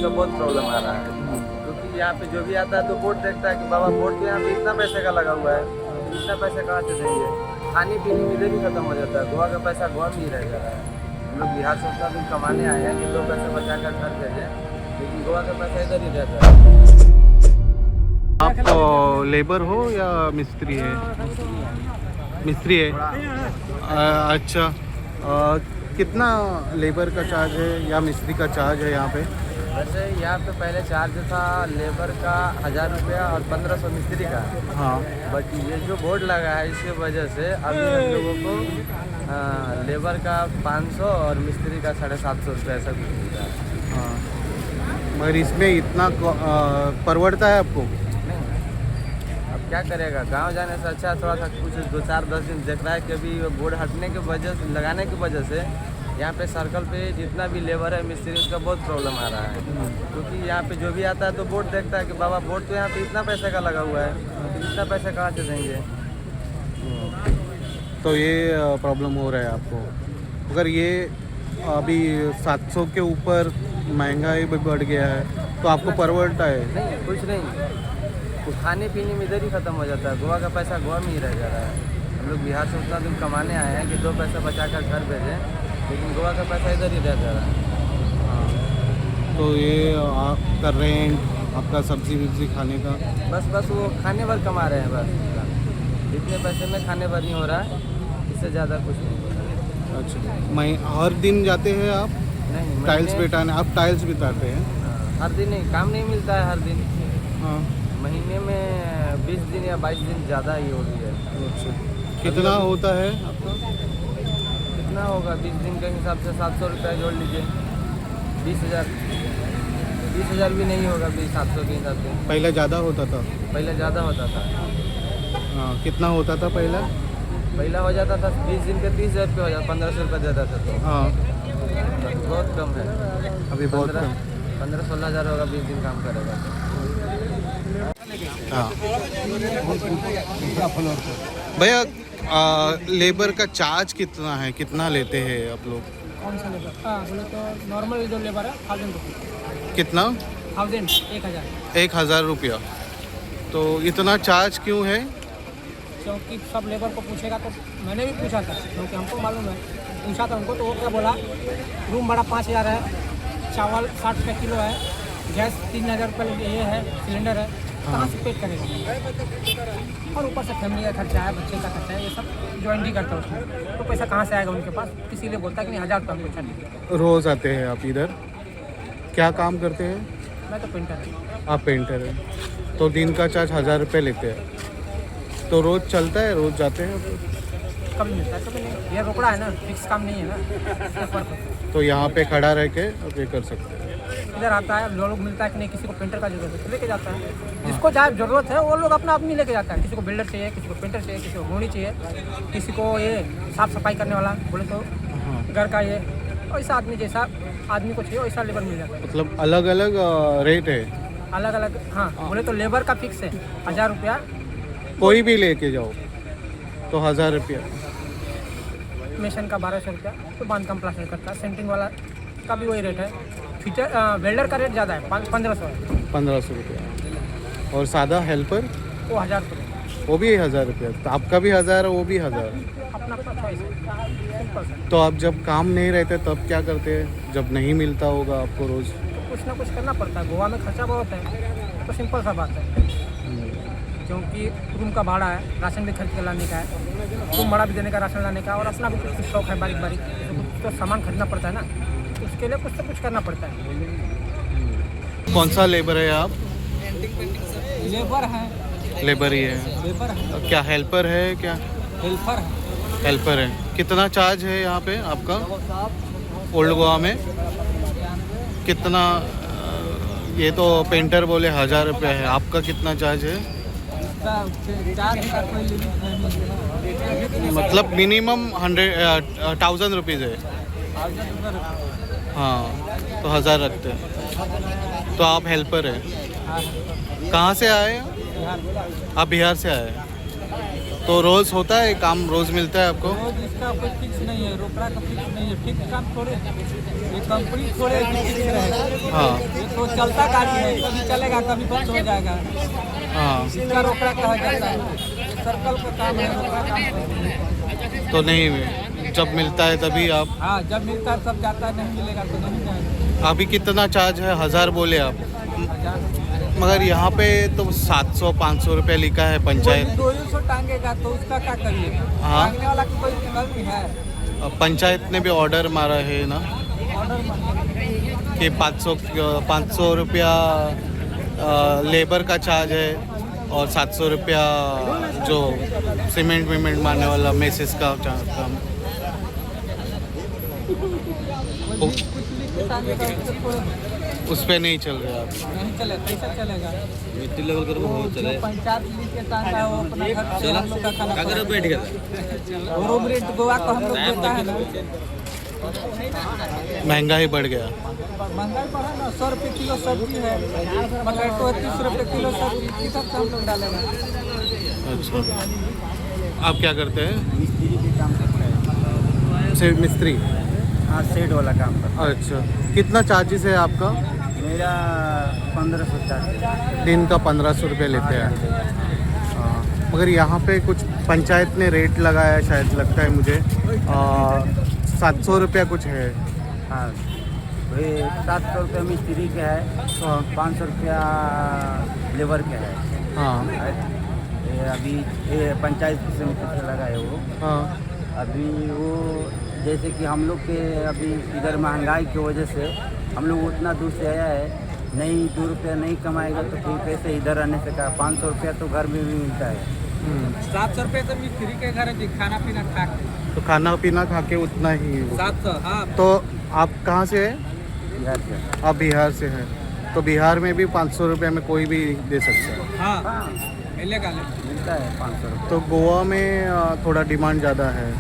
का बहुत प्रॉब्लम आ रहा है, क्योंकि यहाँ पे जो भी आता है तो बोर्ड देखता है कि बाबा बोर्ड तो यहाँ पे इतना पैसे का लगा हुआ है, इतना पैसा कहाँ से देंगे। खाने पीने में इधर ही खत्म हो जाता है, गोवा का पैसा गोवा में ही रह जा रहा है। हम लोग बिहार से उतना दिन कमाने आए हैं कि 2 पैसे बचा कर घर भेजें, लेकिन गोवा का पैसा इधर ही रहता है। आप लेबर हो या मिस्त्री है? मिस्त्री है। अच्छा, कितना लेबर का चार्ज है या मिस्त्री का चार्ज है यहाँ पे? वैसे यहाँ पे पहले चार्ज था लेबर का 1000 रुपया और 1500 मिस्त्री का। हाँ, बट ये जो बोर्ड लगा है इसकी वजह से अभी हम लोगों को लेबर का 500 और मिस्त्री का 750 रुपया ऐसा कुछ मिलता है। हाँ, मगर इसमें इतना परवड़ता है आपको? अब क्या करेगा, गांव जाने से अच्छा थोड़ा सा कुछ 2-4-10 दिन देख रहा है कि अभी बोर्ड हटने की वजह से, लगाने की वजह से यहाँ पे सर्कल पे जितना भी लेबर है मिस्त्री उसका बहुत प्रॉब्लम आ रहा है, क्योंकि यहाँ पे जो भी आता है तो बोर्ड देखता है कि बाबा बोर्ड तो यहाँ पे इतना पैसे का लगा हुआ है, इतना पैसा कहाँ से देंगे। तो ये प्रॉब्लम हो रहा है आपको। अगर ये अभी 700 के ऊपर महंगाई भी बढ़ गया है तो आपको परवड़ता है? नहीं, कुछ नहीं, तो खाने पीने में इधर ही खत्म हो जाता है, गोवा का पैसा गोवा में ही रह जा रहा है। हम लोग बिहार से उतना दिन कमाने आए हैं कि 2 पैसा बचा कर घर भेजें, लेकिन गोवा का पैसा इधर ही रह जा रहा है। हाँ, तो ये आपका रेंट, आपका सब्जी वब्जी खाने का? बस वो खाने भर कमा रहे हैं, बस इतने पैसे में खाने भर नहीं हो रहा है, इससे ज़्यादा कुछ नहीं हो रहा है। अच्छा, मैं हर दिन जाते हैं आप नहीं, टाइल्स बिठाने? आप टाइल्स बिठाते हैं? हर दिन नहीं, काम नहीं मिलता है हर दिन। हाँ। महीने में 20 दिन या 22 दिन ज़्यादा ही हो रही है। अच्छा, कितना होता है आपका? कितना होगा 20 दिन के हिसाब से 700 रुपया जोड़ लीजिए, 20,000 भी नहीं होगा 700 के हिसाब से। पहले ज़्यादा होता था? पहले ज़्यादा होता था। हाँ, कितना होता था पहले? पहला हो जाता था 20 दिन के 30,000 रुपये हो जाता, 1500 रुपये देता था। तो हाँ, बहुत कम है अभी बहुत कम। 15-16 हज़ार होगा 20 दिन काम करेगा तो। हाँ भैया, लेबर का चार्ज कितना है, कितना लेते हैं आप लोग? कौन सा लेबर? हाँ, बोले तो नॉर्मल जो लेबर है 1000 रुपये। कितना? 1000 1000 रुपया। तो इतना चार्ज क्यों है? क्योंकि सब लेबर को पूछेगा तो मैंने भी पूछा था, क्योंकि हमको मालूम है, पूछा था उनको तो वो क्या बोला, रूम भाड़ा 5000 है, चावल 60 रुपये किलो है, गैस 3000 रुपये ये है, सिलेंडर है, कहाँ से पेड करेगा? और ऊपर से फैमिली का खर्चा है, बच्चे का खर्चा है, ये सब ज्वाइन ही करता है उसमें, तो पैसा कहाँ से आएगा उनके पास? इसीलिए बोलता है कि नहीं 1000 रुपये हमको चाहिए। रोज़ आते हैं आप इधर? क्या काम करते हैं? मैं तो पेंटर हूँ। आप पेंटर हैं, तो दिन का चार्ज 1000 रुपये लेते हैं। तो रोज़ चलता है, रोज़ जाते हैं? कभी मिलता है कभी नहीं, ये रोकड़ा है ना, फिक्स काम नहीं है ना। तो यहाँ पे खड़ा रह के आप ये कर सकते हैं? इधर आता है, लोग मिलता है कि नहीं, किसी को पेंटर का जरूरत है तो लेके जाता है, जिसको जहाँ जरूरत है वो लोग अपना आदमी लेके जाता है। किसी को बिल्डर चाहिए, किसी को पेंटर चाहिए, किसी को घोड़ी चाहिए, किसी को ये साफ सफाई करने वाला बोले तो घर का ये, वैसा आदमी जैसा आदमी को चाहिए वैसा लेबर मिल जाता है। मतलब अलग अलग रेट है? अलग अलग, हाँ, बोले तो लेबर का फिक्स है 1000 रुपया। कोई भी लेके जाओ तो 1000 रुपया। मेशन का 1200 रुपया, तो बांधकाम प्लास्टर करता है, सेंटिंग वाला का भी वही रेट है। फीचर वेल्डर का रेट ज़्यादा है, 1500 है। 1500 रुपया। और सादा हेल्पर? वो 1000 रुपये। वो भी 1000 रुपया। तो आपका भी 1000 है, वो भी 1000? अपना अपना चॉइस है, सिंपल सा। तो आप जब काम नहीं रहते तब क्या करते हैं, जब नहीं मिलता होगा आपको रोज़? तो कुछ ना कुछ करना पड़ता है, गोवा में खर्चा बहुत है, तो सिंपल सा बात है, क्योंकि रूम का भाड़ा है, राशन भी खरीद के लाने का है, रूम भाड़ा भी देने का, राशन लाने का, और अपना भी कुछ शौक है बारीक बारीक, तो कुछ तो सामान खरीदना पड़ता है ना, तो उसके लिए कुछ तो कुछ करना पड़ता है। कौन सा लेबर है आप? लेबर है। लेबर ही है? लेबर है। क्या हेल्पर है? क्या हेल्पर है। हेल्पर है। कितना चार्ज है यहाँ पे आपका ओल्ड गोवा में? कितना? ये तो पेंटर बोले 1000 रुपया है, आपका कितना चार्ज है? मतलब मिनिमम 1000 रुपीज़ है। हाँ, तो 1000 रखते हैं। तो आप हेल्पर हैं? कहाँ से आए? आप बिहार से आए? तो रोज होता है काम, रोज मिलता है आपको? रोज इसका कोई फिक्स नहीं है, रोकड़ा का फिक्स नहीं है, फिक्स काम थोड़े, ये कंपनी थोड़े फिक्स रहेगा। हाँ ये तो चलता गाड़ी है, कभी चलेगा कभी बंद हो जाएगा, हाँ। इसका रोकड़ा कहा जाता है। सर्कल का काम है, रोकड़ा काम। तो नहीं, जब मिलता है तभी आप? हाँ, जब मिलता है तब जाता है, नहीं मिलेगा तो नहीं जाएगा। अभी कितना चार्ज है? 1000 बोले आप, 1000 मगर यहाँ पे तो 700-500 रुपये लिखा है पंचायत। 200 टांगेगा तो उसका क्या करिए? हाँ। टांगने वाला की कोई कमी है? पंचायत ने भी ऑर्डर मारा है ना ऑर्डर कि 500 रुपया लेबर का चार्ज है और 700 रुपया जो सीमेंट वीमेंट मारने वाला मेसेस का काम। उस पे नहीं चल रहे आप? नहीं चले, कैसे चलेगा? मिट्टी लेवल कर बहुत चले। पंचायत मिली के टांगा है, वो अपना घर से हम लोग का खाना अगर बैठ गया वो रूम रेंट गोवा को हम लोग देता है ना। महंगाई बढ़ गया। महंगाई बढ़ा ना, 100 रुपये किलो सब्जी है, मगर तो 30 रुपये किलो सब्जी किस हम लोग डालेगा। अच्छा, आप क्या करते हैं? मिस्त्री के काम करता है। सिर्फ मिस्त्री? हाँ, सेट वाला काम करता अच्छा, कितना चार्जेस है आपका? है। मेरा 1500 चार्ज है। दिन का 1500 रुपये लेते हैं। हाँ, मगर यहाँ पे कुछ पंचायत ने रेट लगाया शायद, लगता है मुझे 700 रुपया कुछ है। हाँ, वही 700 रुपये मिस्त्री का है, हाँ 500 रुपया लेबर का है। हाँ ये अभी ये पंचायत से लगा है वो। हाँ अभी वो जैसे कि हम लोग के अभी इधर महंगाई की वजह से हम लोग उतना दूर से आया है, नहीं 2 रुपया नहीं कमाएगा तो फिर कैसे इधर आने से कहा। 500 रुपया तो घर में भी मिलता है। 700 रुपये तो मिस्त्री के घर है जी, खाना पीना खा के। तो खाना पीना खा के उतना ही। 700, हाँ। तो आप कहाँ से हैं? बिहार से। आप बिहार से हैं, तो बिहार में भी 500 रुपये में कोई भी दे सकता है। हाँ, हाँ, मिलेगा। मिलता है 500 रुपये। तो गोवा में थोड़ा डिमांड ज़्यादा है,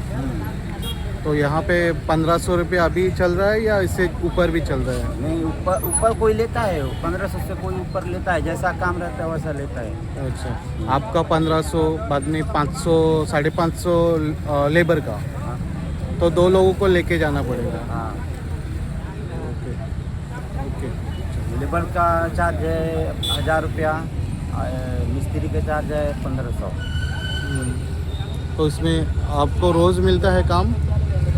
तो यहाँ पे 1500 रुपये अभी चल रहा है या इससे ऊपर भी चल रहा है? नहीं, ऊपर कोई लेता है, 1500 से कोई ऊपर लेता है, जैसा काम रहता है वैसा लेता है। अच्छा, आपका 1500, बाद में 500, 550 लेबर का, हाँ, तो 2 लोगों को लेके जाना पड़ेगा। हाँ। Okay okay. लेबर का चार्ज है 1000 रुपया, मिस्त्री का चार्ज है 1500। तो इसमें आपको रोज़ मिलता है काम?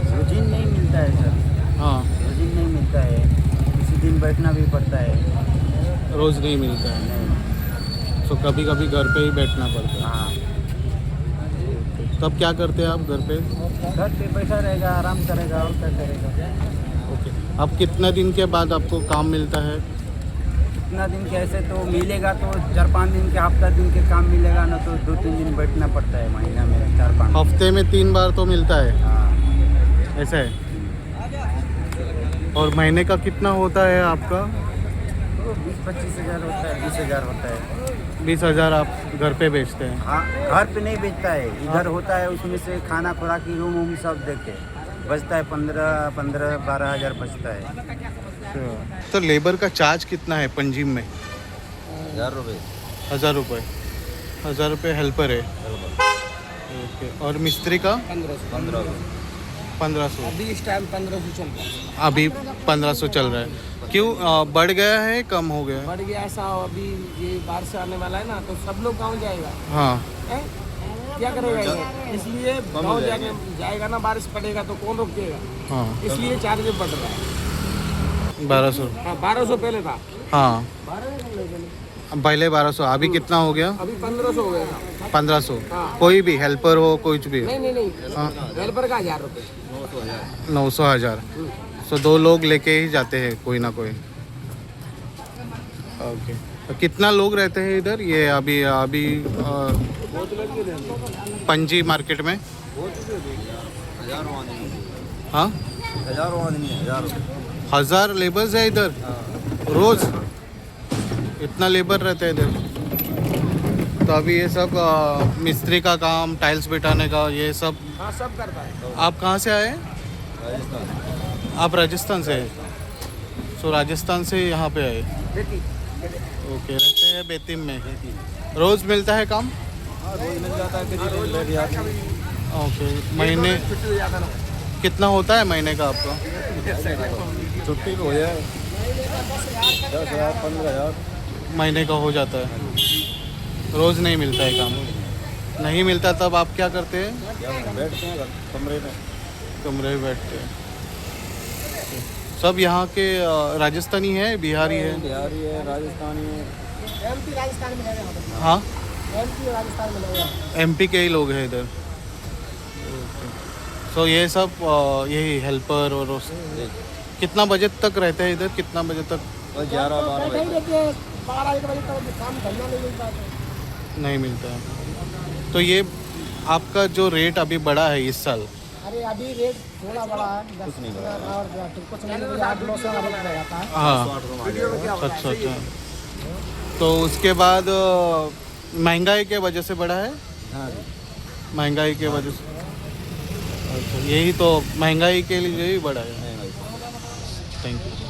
रोजीन नहीं मिलता है सर, हाँ, रोजीन नहीं मिलता है, किसी दिन बैठना भी पड़ता है। रोज़ नहीं मिलता है, नहीं, तो कभी कभी घर पे ही बैठना पड़ता है। हाँ, तब क्या करते हैं आप घर पे? घर पे बैठा रहेगा, आराम करेगा और क्या करेगा। ओके, अब कितना दिन के बाद आपको काम मिलता है? कितना दिन के ऐसे तो मिलेगा तो 4-5 दिन के, हफ्ता दिन के काम मिलेगा ना तो 2-3 दिन बैठना पड़ता है। महीना में 4-5 हफ्ते में 3 बार तो मिलता है, हाँ। ऐसा है? और महीने का कितना होता है आपका? तो 20-25 हज़ार होता है, 20,000 होता है। 20,000 आप घर पे बेचते हैं? हाँ, घर पे नहीं बेचता है, इधर होता है, उसमें से खाना खुराकी रूम वूम सब देके बचता है। 15-12 हज़ार बचता है। तो लेबर का चार्ज कितना है पंजीम में? 1000 रुपये। 1000 रुपये? 1000 रुपये हेल्पर है। ओके, और मिस्त्री का? 1500। 1500। अभी इस टाइम 1500 चल रहा है। अभी 1500 चल रहा है। क्यों बढ़ गया है, कम हो गया है? बढ़ गया ऐसा, अभी ये बारिश आने वाला है ना, तो सब लोग गाँव जाएगा। हाँ हैं? क्या करेगा ये? इसलिए गाँव जाएगा ना, बारिश पड़ेगा तो कौन रोकेगा, हाँ, इसलिए चार्ज बढ़ रहा है। 1200। हाँ, 1200 पहले था। हाँ, 1200 पहले 1200, अभी कितना हो गया? अभी 1500 हो गया था। 1500। हाँ। कोई भी हेल्पर हो, कुछ भी हो? नहीं, हाँ, हेल्पर का 1000 रुपये। 900 1000। तो 2 लोग लेके ही जाते हैं कोई ना कोई। ओके, तो कितना लोग रहते हैं इधर ये अभी पंजी मार्केट में? हाँ, 1000 लेबर्स है इधर रोज? इतना लेबर रहता है इधर? तो अभी ये सब मिस्त्री का काम, टाइल्स बिठाने का, ये सब हाँ, सब करता है। आप कहाँ से आए? आप राजस्थान से? सो राजस्थान से यहाँ पे आए? ओके, रहते हैं बेतिम में। रोज मिलता है काम? रोज मिल जाता है, कभी लेट जाता है। ओके, महीने कितना होता है महीने का आपका? छुट्टी हो जाए 10,000 15,000 महीने का हो जाता है, रोज़ नहीं मिलता है काम। नहीं मिलता तब आप क्या करते हैं? बैठते हैं कमरे में। कमरे में बैठते हैं। सब यहाँ के राजस्थानी है, बिहारी है? बिहारी है, राजस्थानी है। एमपी राजस्थान में लगे हैं, हाँ, एमपी राजस्थान में लगे हैं। एमपी के ही लोग हैं इधर। सो ये सब यही हेल्पर और कितना बजे तक रहते हैं इधर? कितना बजे तक? 11-12 बैठे ही बजे। रहते हैं, 12-1 बजे तक काम धंधा नहीं मिलता है। नहीं मिलता है। तो ये आपका जो रेट अभी बढ़ा है इस साल, अरे अभी रेट थोड़ा बड़ा है, 10 कुछ नहीं बढ़ा। और कुछ नहीं, 8-9 सौ रेट बढ़ जाता है। हाँ, अच्छा। तो उसके बाद महंगाई के वजह से बढ़ा है? हाँ, महंगाई के वजह से, अच्छा, यही तो महंगाई के लिए ही बढ़ा है। नहीं भाई। Thank you.